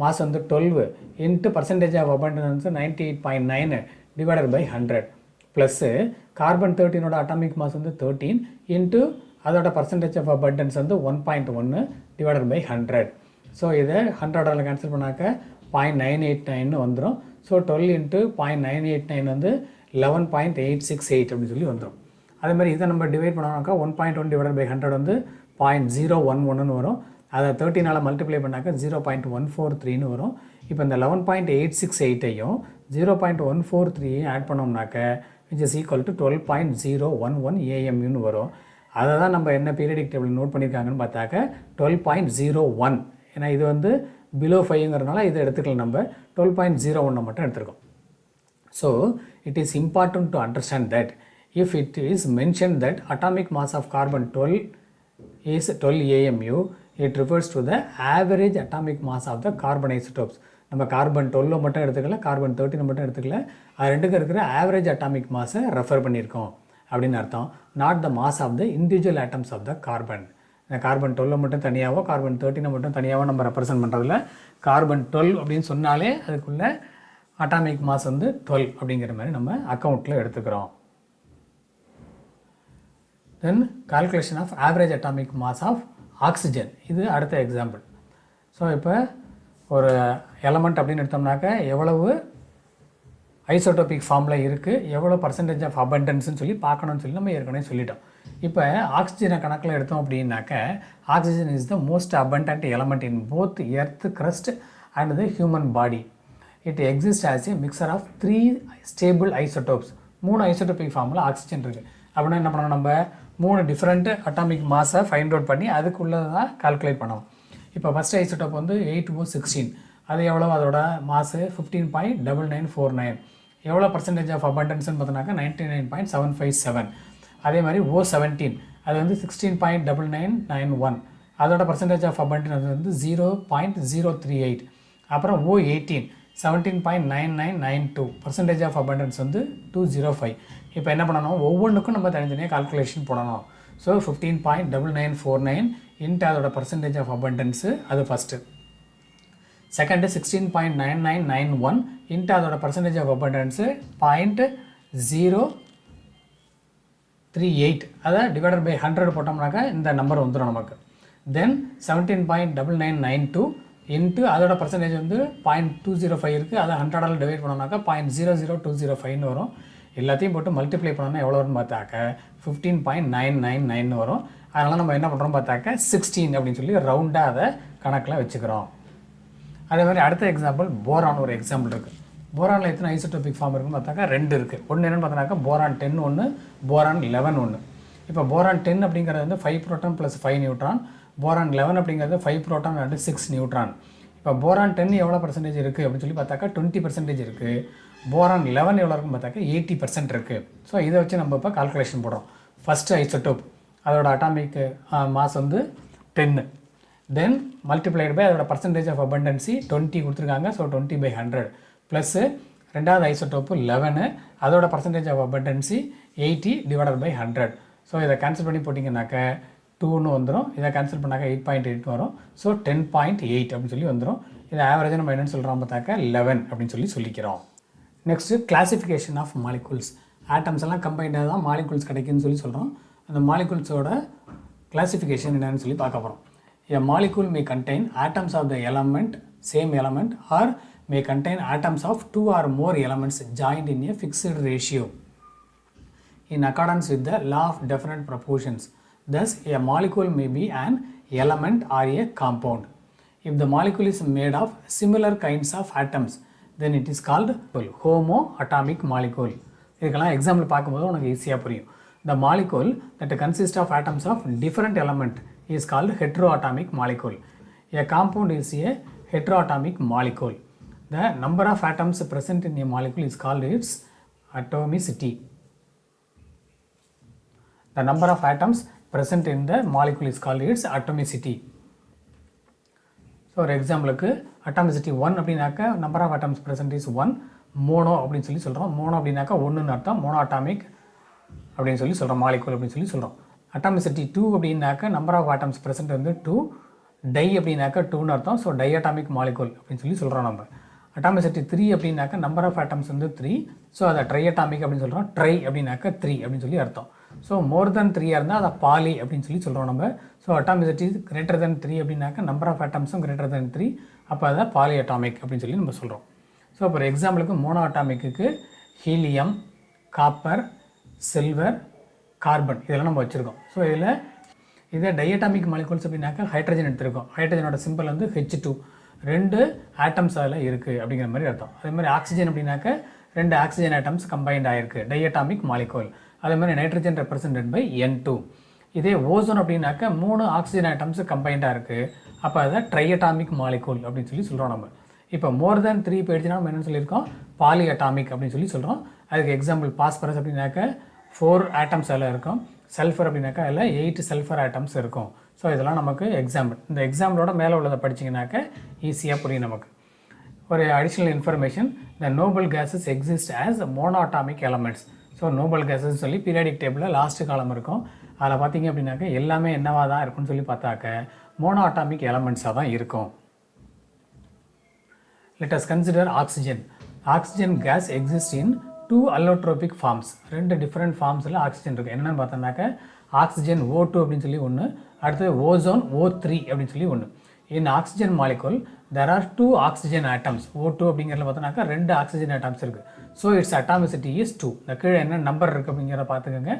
மாஸ் வந்து 12 into percentage of abundance 98.9 divided by 100 plus carbon 13ஓட அட்டாமிக் மாஸ் வந்து 13 இன்ட்டு அதோட பர்சன்டேஜ் ஆஃப் அபண்டன்ஸ் வந்து 1.1 டிவைடட் பை 100. ஸோ இதை 100ஆல் கேன்சல் பண்ணாக்க 0.989 வந்துடும். ஸோ 12 இன்ட்டு 0.989 வந்து 11.868 அப்படின்னு சொல்லி வந்துடும். அதே மாதிரி இதை நம்ம டிவைட் பண்ணோம்னாக்கா 1.1 டிவைடட் பை 100 வந்து 0.011 வரும். அதை 13ஆல் மல்டிப்ளை பண்ணாக்கா 0.143 வரும். இப்போ இந்த 11.868ஐயும் 0.143ஐயும் ஆட் பண்ணோம்னாக்க விச் இஸ் ஈக்குவல் டு 12.011 AMUன்னு வரும். அதை தான் நம்ம என்ன பீரியடிக் டேபிள் நோட் பண்ணியிருக்காங்கன்னு பார்த்தாக்க 12.01. ஏன்னா இது வந்து பிலோ 5ங்கிறதுனால இதை எடுத்துக்கலாம், நம்ம 12.01 மட்டும் எடுத்துருக்கோம். So it is important to understand that if it is mentioned that atomic mass of carbon 12 is 12 AMU, it refers to the average atomic mass of the carbon isotopes. நம்ம கார்பன் 12 மட்டும் எடுத்துக்கல, கார்பன் 13 மட்டும் எடுத்துக்கல, அது ரெண்டுக்கு இருக்கிற ஆவரேஜ் அட்டாமிக் மாஸை ரெஃபர் பண்ணியிருக்கோம் அப்படின்னு அர்த்தம். Not the mass of the individual atoms of the carbon. இந்த கார்பன் 12 மட்டும் தனியாகவோ கார்பன் 13 மட்டும் தனியாகவோ நம்ம ரெப்ரசென்ட் பண்ணுறதுல கார்பன் 12 அப்படின்னு சொன்னாலே அதுக்குள்ள அட்டாமிக் மாஸ் வந்து 12 அப்படிங்கிற மாதிரி நம்ம அக்கௌண்ட்டில் எடுத்துக்கிறோம். Then calculation of average atomic mass of oxygen, இது அடுத்த எக்ஸாம்பிள். ஸோ இப்போ ஒரு எலமெண்ட் அப்படின்னு எடுத்தோம்னாக்க எவ்வளவு ஐசோடோபிக் ஃபார்மில் இருக்குது, எவ்வளோ பர்சன்டேஜ் ஆஃப் அபண்டன்ஸ்னு சொல்லி பார்க்கணும்னு சொல்லி நம்ம ஏற்கனவே சொல்லிட்டோம். இப்போ ஆக்சிஜனை கணக்கில் எடுத்தோம் அப்படின்னாக்க oxygen is the most abundant element in both earth crust and the human body. It exist as a mixture of 3 stable isotopes. 3 isotopic ஃபார்மில் ஆக்சிஜன் இருக்குது. அப்படின்னா என்ன பண்ணணும், நம்ம 3 டிஃப்ரெண்ட் அட்டாமிக் மாஸை ஃபைண்ட் அவுட் பண்ணி அதுக்குள்ளே தான் கால்குலேட் பண்ணணும். இப்போ ஃபஸ்ட் ஐசோடோப் வந்து 8O16, அது எவ்வளோ, அதோட மாசு 15.9949. எவ்வளோ பர்சன்டேஜ் ஆஃப் அபண்டன்ஸ்னு பார்த்தோன்னாக்கா 99.757. அதே மாதிரி O17 அது வந்து 16.9991, அதோட பர்சன்டேஜ் ஆஃப் அபண்டன்ஸ் வந்து 0.038. அப்புறம் O18 17.9992, பர்சன்டேஜ் ஆஃப் அபண்டன்ஸ் வந்து 205. இப்போ என்ன பண்ணணும், ஒவ்வொன்றுக்கும் நம்ம தனித்தனியாக கால்குலேஷன் போடணும். ஸோ 15.9949 இன்ட்டு அதோட பர்சன்டேஜ் ஆஃப் அபண்டன்ஸு அது ஃபஸ்ட்டு. செகண்டு 16.9991 இன்ட்டு அதோட பர்சன்டேஜ் ஆஃப் அபண்டன்ஸு 0.038, அதை டிவைடட் பை 100 போட்டோம்னாக்கா இந்த நம்பர் வந்துடும் நமக்கு. தென் 17.9992 இன்ட்டு அதோட பர்சன்டேஜ் வந்து 0.205 இருக்குது, அதை 100ஆல் டிவைட் பண்ணோம்னாக்கா 0.00205 வரும். எல்லாத்தையும் போட்டு மல்டிப்ளை பண்ணோம்னா எவ்வளோ வரும்னு பார்த்தாக்க 15.999 வரும். அதனால் நம்ம என்ன பண்ணுறோம் பார்த்தாக்க 16 அப்படின்னு சொல்லி ரவுண்டாக அதை கணக்கில் வச்சுக்கிறோம். அதே மாதிரி அடுத்த எக்ஸாம்பிள் போரான் ஒரு எக்ஸாம்பிள் இருக்குது. போரானில் எத்தனை ஐசோடோபிக் ஃபார்ம் இருக்குன்னு பார்த்தாக்கா 2 இருக்குது. ஒன்று என்னென்னு பார்த்தோன்னாக்கா போரான் 10 ஒன்று, போரான் 11 ஒன்று. இப்போ போரான் 10 அப்படிங்கிறது வந்து 5 புரோட்டான் ப்ளஸ் 5 நியூட்ரான், போரான் 11 அப்படிங்கிறது 5 புரோட்டான் அண்ட் 6 நியூட்ரான். இப்போ போரான் 10 எவ்வளோ பர்சன்டேஜ் இருக்குது அப்படின்னு சொல்லி பார்த்தாக்கா 20% இருக்குது. போரான் 11 எவ்வளோ இருக்குன்னு பார்த்தாக்கா 80% இருக்குது. ஸோ இதை வச்சு நம்ம இப்போ கால்குலேஷன் போடுறோம். ஃபஸ்ட்டு ஐசோடோப் அதோட அட்டாமிக் மாஸ் வந்து 10, தென் மல்டிப்ளைடு பை அதோட பர்சன்டேஜ் ஆஃப் அபண்டன்சி 20 கொடுத்துருக்காங்க. ஸோ 20/100 ப்ளஸ்ஸு ரெண்டாவது ஐசோடோப்பு 11, அதோட percentage of abundance 80 divided by 100. So இதை கேன்சல் பண்ணி போட்டிங்கனாக்க 2ன்னு வந்துடும். இதை கேன்சல் பண்ணாக்க 8.8 வரும். ஸோ 10.8 அப்படின்னு சொல்லி வந்துடும். இதை ஆவரேஜாக நம்ம என்னென்னு சொல்கிறோம் பார்த்தாக்கா 11 அப்படின்னு சொல்லிக்கிறோம். Next classification of molecules. Atoms எல்லாம் கம்பைண்டாக தான் மாலிகுல்ஸ் கிடைக்குன்னு சொல்லி சொல்கிறோம். அந்த மாலிகுல்ஸோட கிளாசிஃபிகேஷன் என்னன்னு சொல்லி பார்க்க போகிறோம். A molecule may contain atoms of the same element, or may contain atoms of two or more elements joined in a fixed ratio in accordance with the law of definite proportions. Thus, a molecule may be an element or a compound. If the molecule is made of similar kinds of atoms, then it is called homoatomic molecule. இதுக்கெல்லாம் எக்ஸாம்பிள் பார்க்கும்போது உனக்கு ஈஸியாக புரியும். The molecule that consists of atoms of different element is called heteroatomic molecule. A compound is a heteroatomic molecule. The number of atoms present in a molecule is called its atomicity. The number of atoms present in the molecule is called its atomicity. ஸோ ஒரு எக்ஸாம்பிளுக்கு அட்டாமிசிட்டி 1 அப்படின்னாக்கா number of atoms present is 1. Mono அப்படின்னு சொல்லி சொல்கிறோம். மோனோ அப்படின்னாக்கா ஒன்றுன்னு அர்த்தம். மோனோ அட்டாமிக் அப்படின்னு சொல்லி சொல்கிறோம். மாலிகுல் அப்படின்னு சொல்லி சொல்கிறோம். அட்டாமிசிட்டி 2 அப்படின்னாக்கா நம்பர் ஆஃப் ஆட்டம்ஸ் ப்ரெசென்ட் வந்து 2. டை அப்படின்னாக்கா 2ன்னு அர்த்தம். ஸோ டைஅட்டாமிக் மாலிகுல் அப்படின்னு சொல்லி சொல்கிறோம் நம்ம. அட்டாமிசிட்டி 3 அப்படின்னாக்கா நம்பர் ஆஃப் ஆட்டம்ஸ் வந்து 3. ஸோ அதை ட்ரைஅட்டாமிக் அப்படின்னு சொல்கிறோம். ட்ரை அப்படின்னாக்கா 3 அப்படின்னு சொல்லி அர்த்தம். ஸோ மோர் தென் 3 இருந்தால் அதை பாலி அப்படின்னு சொல்லி சொல்கிறோம் நம்ம. ஸோ அட்டாமிசிட்டி கிரேட்டர் தென் 3 அப்படின்னாக்கா நம்பர் ஆஃப் ஆட்டம்ஸும் கிரேட்டர் தென் 3. அப்போ அதை பாலி அட்டாமிக் அப்படின்னு சொல்லி நம்ம சொல்கிறோம். ஸோ இப்போ ஒரு எக்ஸாம்பிளுக்கு mono atomic helium, copper, silver, carbon இதெல்லாம் நம்ம வச்சுருக்கோம். ஸோ இதில் இதே டைஅட்டாமிக் மாலிகுல்ஸ் அப்படின்னாக்கா ஹைட்ரஜன் எடுத்திருக்கோம். ஹைட்ரஜனோட சிம்பிள் வந்து H2. 2 ஆட்டம்ஸ் அதில் இருக்குது அப்படிங்கிற மாதிரி அர்த்தம். அதே மாதிரி ஆக்சிஜன் அப்படின்னாக்கா 2 ஆக்சிஜன் ஆட்டம்ஸ் கம்பைண்ட் ஆகிருக்கு, டைஅட்டாமிக் மாலிகுல். அதே மாதிரி நைட்ரஜன் ரெப்ரசன்டட் பை N2. இதே ஓசோன் அப்படின்னாக்கா 3 ஆக்சிஜன் ஆட்டம்ஸ் கம்பைண்டாக இருக்குது. அப்போ அதை ட்ரைஅட்டாமிக் மாலிகுல் அப்படின்னு சொல்லி சொல்கிறோம் நம்ம. இப்போ மோர் தென் 3 போயிடுச்சுன்னா நம்ம என்ன சொல்லியிருக்கோம், பாலி அட்டாமிக் அப்படின்னு சொல்லி சொல்கிறோம். அதுக்கு எக்ஸாம்பிள் பாஸ்பரஸ் அப்படின்னாக்கா 4 ஆட்டம்ஸ் அதில் இருக்கும். சல்ஃபர் அப்படின்னாக்கா அதில் 8 சல்ஃபர் ஆட்டம்ஸ் இருக்கும். ஸோ இதெல்லாம் நமக்கு எக்ஸாம்பிள். இந்த எக்ஸாம்பிளோட மேலே உள்ளதை படிச்சிங்கனாக்கா ஈஸியாக புரியும் நமக்கு. ஒரு additional information, the noble gases exist as monoatomic elements. So noble gases சொல்லி பீரியாடிக் டேபிளில் லாஸ்ட்டு காலம் இருக்கும். அதில் பார்த்தீங்க அப்படின்னாக்கா எல்லாமே என்னவாக தான் இருக்குன்னு சொல்லி பார்த்தாக்க மோனோஅட்டாமிக் எலமெண்ட்ஸாக தான் இருக்கும். Let us consider oxygen. Oxygen gas exists in 2 allotropic forms. 2 different forms oxygen இருக்குது. என்னென்னு பார்த்தோம்னாக்க ஆக்சிஜன் O2 அப்படின்னு சொல்லி ஒன்று, அடுத்தது ஓசோன் O3 அப்படின்னு சொல்லி ஒன்று. In oxygen molecule there are 2 oxygen atoms. O2 அப்படிங்கிறத பார்த்தோம்னாக்கா 2 ஆக்சிஜன் ஆட்டம்ஸ் இருக்குது. So it's atomicity is 2. இந்த கீழே என்ன நம்பர் இருக்குது அப்படிங்கிறத பார்த்துக்கோங்க,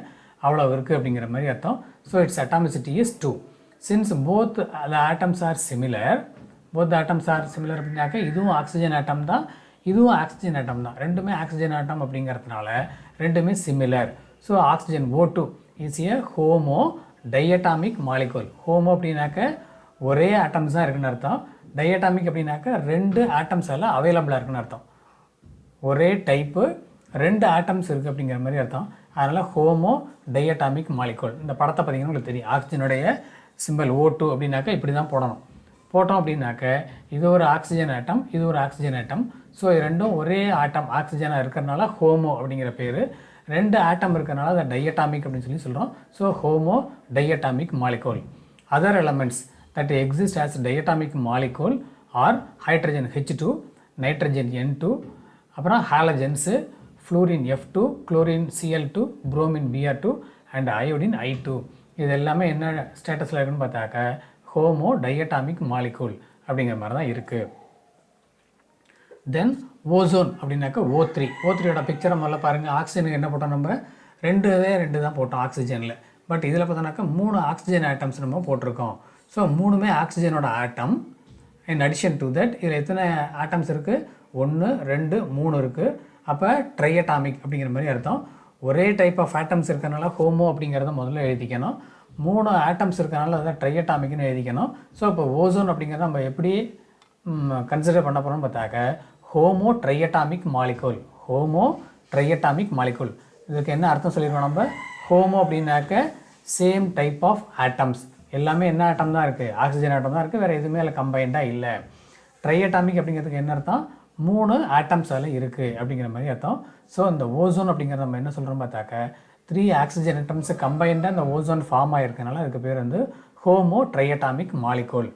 அவ்வளோ இருக்குது அப்படிங்கிற மாதிரி அர்த்தம். So it's atomicity is 2. Since both the atoms are similar, அப்படின்னாக்க இதுவும் ஆக்சிஜன் ஆட்டம் தான், இதுவும் ஆக்சிஜன் ஆட்டம் தான். ரெண்டுமே ஆக்சிஜன் ஆட்டம் அப்படிங்கிறதுனால ரெண்டுமே similar. So oxygen O2 is a homo diatomic molecule. Homo அப்படின்னாக்க ஒரே ஆட்டம்ஸ் தான் இருக்குன்னு அர்த்தம். டைஅட்டாமிக் அப்படின்னாக்க 2 ஆட்டம்ஸ் எல்லாம் அவைலபிளாக இருக்குன்னு அர்த்தம். ஒரே டைப்பு 2 ஆட்டம்ஸ் இருக்குது அப்படிங்கிற மாதிரி அர்த்தம். அதனால் ஹோமோ டைஅட்டாமிக் மாலிகுல். இந்த படத்தை பார்த்தீங்கன்னா உங்களுக்கு தெரியும். ஆக்சிஜனுடைய சிம்பிள் O2 அப்படின்னாக்கா இப்படி தான் போட்டோம் அப்படின்னாக்க இது ஒரு ஆக்சிஜன் ஆட்டம், இது ஒரு ஆக்சிஜன் ஆட்டம். ஸோ இது ரெண்டும் ஒரே ஆட்டம் ஆக்சிஜனாக இருக்கிறதுனால ஹோமோ அப்படிங்கிற பேர். 2 ஆட்டம் இருக்கிறனால அதை டைஅட்டாமிக் அப்படின்னு சொல்லி சொல்கிறோம். So homo diatomic molecule. Other elements that exist as diatomic molecule are hydrogen H2, nitrogen N2, அப்புறம் halogens fluorine F2, chlorine Cl2, bromine Br2 and iodine I2. இது எல்லாமே என்ன ஸ்டேட்டஸில் இருக்குன்னு பார்த்தாக்க ஹோமோ டைஅட்டாமிக் மாலிகுல் அப்படிங்கிற மாதிரி தான் இருக்குது. தென் ஓசோன் அப்படின்னாக்கா O3. O3யோட பிக்சரை முதல்ல பாருங்கள். ஆக்சிஜனுக்கு என்ன போட்டோம் நம்ம, 2 தான் போட்டோம் ஆக்சிஜனில். பட் இதில் பார்த்தோன்னாக்கா 3 ஆக்சிஜன் ஆட்டம்ஸ் நம்ம போட்டிருக்கோம். ஸோ 3மே ஆக்சிஜனோட atom. In addition to that இதில் எத்தனை ஆட்டம்ஸ் இருக்குது, 1, 2, 3 இருக்குது. அப்போ ட்ரைஅட்டாமிக் அப்படிங்கிற மாதிரி அர்த்தம். ஒரே டைப் ஆஃப் ஆட்டம்ஸ் இருக்கிறனால ஹோமோ அப்படிங்கிறத முதல்ல எழுதிக்கணும். 3 ஆட்டம்ஸ் இருக்கிறனால அதை ட்ரைஅட்டாமிக்னு எழுதிக்கணும். ஸோ இப்போ ஓசோன் அப்படிங்கிறத நம்ம எப்படி கன்சிடர் பண்ண போகிறோம்னு பார்த்தாக்க ஹோமோ ட்ரைஅட்டாமிக் மாலிகுல். ஹோமோ ட்ரைஅட்டாமிக் மாலிகுல் இதுக்கு என்ன அர்த்தம் சொல்லியிருக்கோம் நம்ம, ஹோமோ அப்படின்னாக்க சேம் டைப் ஆஃப் ஆட்டம்ஸ். எல்லாமே என்ன ஆட்டம் தான் இருக்குது, ஆக்சிஜன் ஆட்டம் தான் இருக்குது, வேறு எதுவுமே அதில் கம்பைண்டாக இல்லை. ட்ரைஅட்டாமிக் அப்படிங்கிறதுக்கு என்ன அர்த்தம், 3 ஆட்டம்ஸ் அதில் இருக்குது அப்படிங்கிற மாதிரி அர்த்தம். ஸோ இந்த ஓசோன் அப்படிங்கிறத நம்ம என்ன சொல்கிறோம் பார்த்தாக்க 3 ஆக்சிஜன் ஆட்டம்ஸ் கம்பைண்டாக இந்த ஓசோன் ஃபார்ம் ஆகிருக்கனால அதுக்கு பேர் வந்து homo ட்ரைஅட்டாமிக் molecule.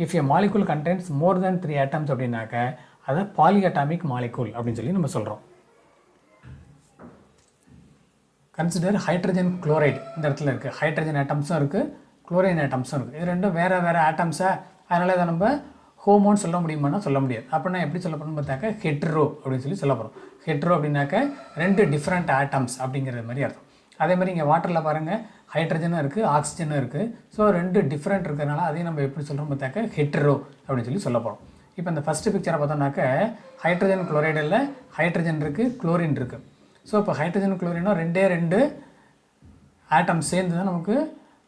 If A molecule condense more then 3 atoms அப்படின்னாக்க அதை பாலிஅட்டாமிக் மாலிகுல் அப்படின்னு சொல்லி நம்ம சொல்கிறோம். கன்சிடர் ஹைட்ரஜன் குளோரைடு இந்த இடத்துல இருக்குது. ஹைட்ரஜன் ஆட்டம்ஸும் இருக்குது, குளோரின் ஆட்டம்ஸும் இருக்குது. இது ரெண்டும் வேறு வேறு ஆட்டம்ஸாக, அதனால் இதை நம்ம ஹோமோன்னு சொல்ல முடியுமானா சொல்ல முடியாது. அப்படின்னா எப்படி சொல்ல போகிறோம்னு பார்த்தாக்க ஹெட்ரோ அப்படின்னு சொல்லி சொல்ல போகிறோம். ஹெட்ரோ அப்படின்னாக்க 2 டிஃப்ரெண்ட் ஆட்டம்ஸ் அப்படிங்கிற மாதிரி அர்த்தம். அதே மாதிரி இங்கே வாட்டரில் பாருங்கள் ஹைட்ரஜனும் இருக்குது, ஆக்சிஜனும் இருக்குது. ஸோ 2 டிஃப்ரெண்ட் இருக்கிறதுனால அதையும் நம்ம எப்படி சொல்கிறோம் பார்த்தாக்க ஹெட்ரோ அப்படின்னு சொல்லி சொல்ல போகிறோம். இப்போ இந்த ஃபஸ்ட்டு பிக்சரை பார்த்தோம்னாக்க ஹைட்ரஜன் குளோரைடில் ஹைட்ரஜன் இருக்குது, குளோரின் இருக்குது. ஸோ இப்போ ஹைட்ரஜன் குளோரினும் 2 ஆட்டம் சேர்ந்து தான் நமக்கு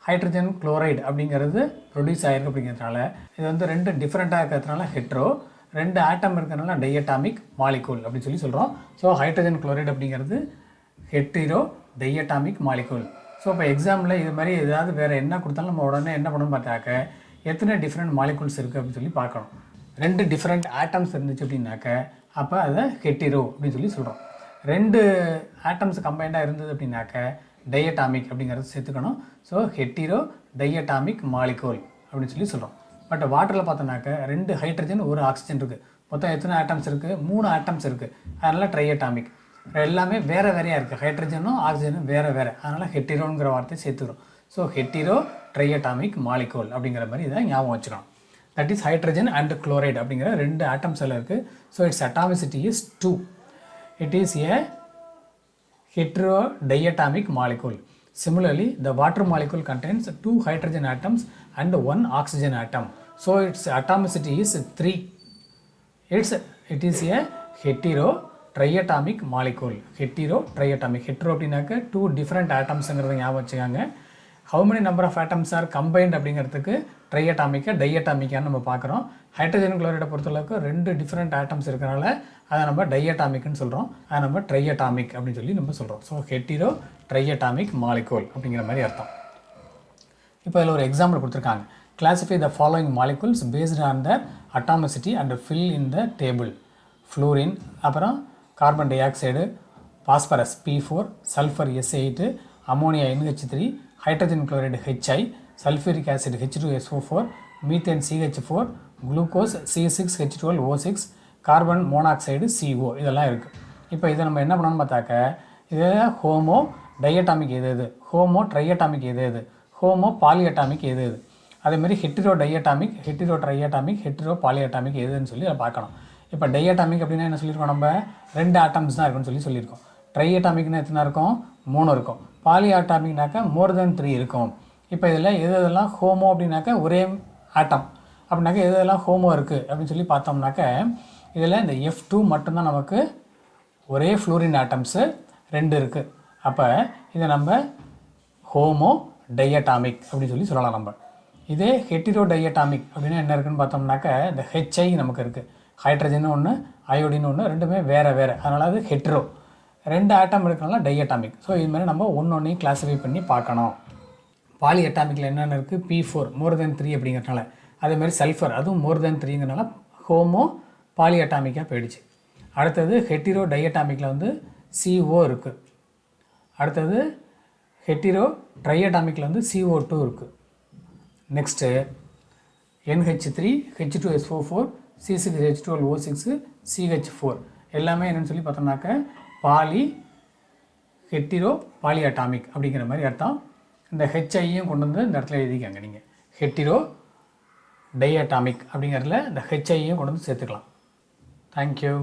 ஹைட்ரஜன் குளோரைடு அப்படிங்கிறது ப்ரொடியூஸ் ஆகிருக்கு. அப்படிங்கிறதுனால இது வந்து 2 டிஃப்ரெண்ட்டாக இருக்கிறதுனால ஹெட்ரோ, 2 ஆட்டம் இருக்கிறதுனால டையட்டாமிக் மாலிகூல் அப்படின்னு சொல்லி சொல்கிறோம். ஸோ ஹைட்ரஜன் குளோரைடு அப்படிங்கிறது ஹெட்ரோ டையட்டாமிக் மாலிகூல். ஸோ இப்போ எக்ஸாமில் இது மாதிரி ஏதாவது வேறு என்ன கொடுத்தாலும் நம்ம உடனே என்ன பண்ணணும்னு பார்த்தாக்க எத்தனை டிஃப்ரெண்ட் மாலிகூல்ஸ் இருக்குது அப்படின்னு சொல்லி பார்க்கணும். 2 டிஃப்ரெண்ட் ஆட்டம்ஸ் இருந்துச்சு அப்படின்னாக்க அப்போ அதை ஹெட்டிரோ அப்படின்னு சொல்லி சொல்கிறோம். 2 ஆட்டம்ஸ் கம்பைண்டாக இருந்தது அப்படின்னாக்க டையட்டாமிக் அப்படிங்கிறது சேர்த்துக்கணும். ஸோ ஹெட்டிரோ டையட்டாமிக் மாலிகூல் அப்படின்னு சொல்லி சொல்கிறோம். பட் வாட்டரில் பார்த்தோன்னாக்க 2 ஹைட்ரஜன் 1 ஆக்சிஜன் இருக்குது. மொத்தம் எத்தனை ஆட்டம்ஸ் இருக்குது? 3 ஆட்டம்ஸ் இருக்குது. அதனால் ட்ரையட்டாமிக். எல்லாமே வேறு வேறையாக இருக்குது. ஹைட்ரஜனும் ஆக்சிஜனும் வேறு வேறு, அதனால் ஹெட்டிரோங்கிற வார்த்தையை சேர்த்துக்கிறோம். ஸோ ஹெட்டிரோ ட்ரையட்டாமிக் மாலிகூல் அப்படிங்கிற மாதிரி இதை ஞாபகம் வச்சுக்கணும். That is hydrogen and chloride அப்படிங்கிற 2 ஆட்டம்ஸ் எல்லாம் இருக்குது. So it's atomicity is 2. It is a heterodiatomic molecule. Similarly, the water molecule contains 2 hydrogen atoms and 1 oxygen atom. So its atomicity is 3. It is a heterotriatomic molecule. Heterotriatomic. Hetero அப்படின்னாக்க 2 different atoms-ங்கிறத ஞாபகம் வச்சுக்காங்க. How many number of atoms are combined அப்படிங்கிறதுக்கு ட்ரையட்டாமிக்கா டையட்டாமிக்கான்னு நம்ம பார்க்குறோம். ஹைட்ரஜன் குளோரைடை பொறுத்தளவுக்கு 2 டிஃப்ரெண்ட் ஆட்டம்ஸ் இருக்கிறனால அதை நம்ம டையட்டாமிக்னு சொல்கிறோம். அதை நம்ம ட்ரையட்டாமிக் அப்படின்னு சொல்லி நம்ம சொல்கிறோம். ஸோ ஹெட்டிரோ ட்ரையட்டாமிக் மாலிகூல் அப்படிங்கிற மாதிரி அர்த்தம். இப்போ இதில் ஒரு எக்ஸாம்பிள் கொடுத்துருக்காங்க. Classify the following molecules based on the atomicity and fill in the table. Fluorine, அப்புறம் carbon dioxide, phosphorus P4, sulphur S8, ammonia NH3, hydrogen chloride HI, sulphuric acid H2SO4, methane CH4, glucose C6H12O6, carbon monoxide CO, இதெல்லாம் இருக்குது. இப்போ இதை நம்ம என்ன பண்ணணும்னு பார்த்தாக்க இது ஹோமோ டையட்டாமிக் எது, ஹோமோ ட்ரையட்டாமிக் எது, ஹோமோ பாலியட்டாமிக் எது, அதேமாதிரி hetero டையட்டாமிக், hetero triatomic, hetero polyatomic எதுன்னு சொல்லி அதை பார்க்கணும். இப்போ டையட்டாமிக் அப்படின்னா என்ன சொல்லியிருக்கோம், நம்ம 2 ஆட்டம்ஸ் தான் இருக்குன்னு சொல்லியிருக்கோம். ட்ரையட்டாமிக்னா எத்தனை இருக்கும்? 3 இருக்கும். பாலியாட்டாமிக்னாக்கா மோர் தென் 3 இருக்கும். இப்போ இதில் எதெல்லாம் ஹோமோ அப்படின்னாக்கா ஒரே ஆட்டம் அப்படின்னாக்கா எதெல்லாம் ஹோமோ இருக்குது அப்படின்னு சொல்லி பார்த்தோம்னாக்க இதில் இந்த F2 மட்டும்தான் நமக்கு ஒரே ஃப்ளூரின் ஆட்டம்ஸு 2 இருக்குது. அப்போ இதை நம்ம ஹோமோ டையட்டாமிக் அப்படின்னு சொல்லி சொல்லலாம். நம்ம இதே ஹெட்டிரோ டையட்டாமிக் அப்படின்னா என்ன இருக்குதுன்னு பார்த்தோம்னாக்க இந்த HI நமக்கு இருக்குது. ஹைட்ரஜன் ஒன்று, அயோடின் ஒன்று, ரெண்டுமே வேறு வேறு, அதனால் அது ஹெட்ரோ. 2 ஆட்டம் இருக்கிறனால டையட்டாமிக். ஸோ இது மாதிரி நம்ம ஒன்றையும் கிளாஸிஃபை பண்ணி பார்க்கணும். பாலி அட்டாமிக்கில் என்னென்ன இருக்குது? P4 மோர் தென் 3 அப்படிங்கிறதுனால. அதேமாதிரி சல்ஃபர் அதுவும் மோர் தென் 3ங்கிறனால ஹோமோ பாலி அட்டாமிக்காக போயிடுச்சு. அடுத்தது ஹெட்டிரோ டையட்டாமிக்கில் வந்து CO இருக்குது. அடுத்தது ஹெட்டிரோ ட்ரையட்டாமிக்கில் வந்து CO2 இருக்குது. Next NH3, H2SO4, C6H12O6, CH4 எல்லாமே என்னென்னு சொல்லி பார்த்தோம்னாக்க பாலி ஹெட்டிரோ பாலியாட்டாமிக் அப்படிங்கிற மாதிரி அர்த்தம். இந்த HIயும் கொண்டு வந்து இந்த இடத்துல எழுதிக்காங்க. நீங்கள் ஹெட்டிரோ டையட்டாமிக் அப்படிங்கிறதுல இந்த HIயும் கொண்டு வந்து சேர்த்துக்கலாம். தேங்க்யூ.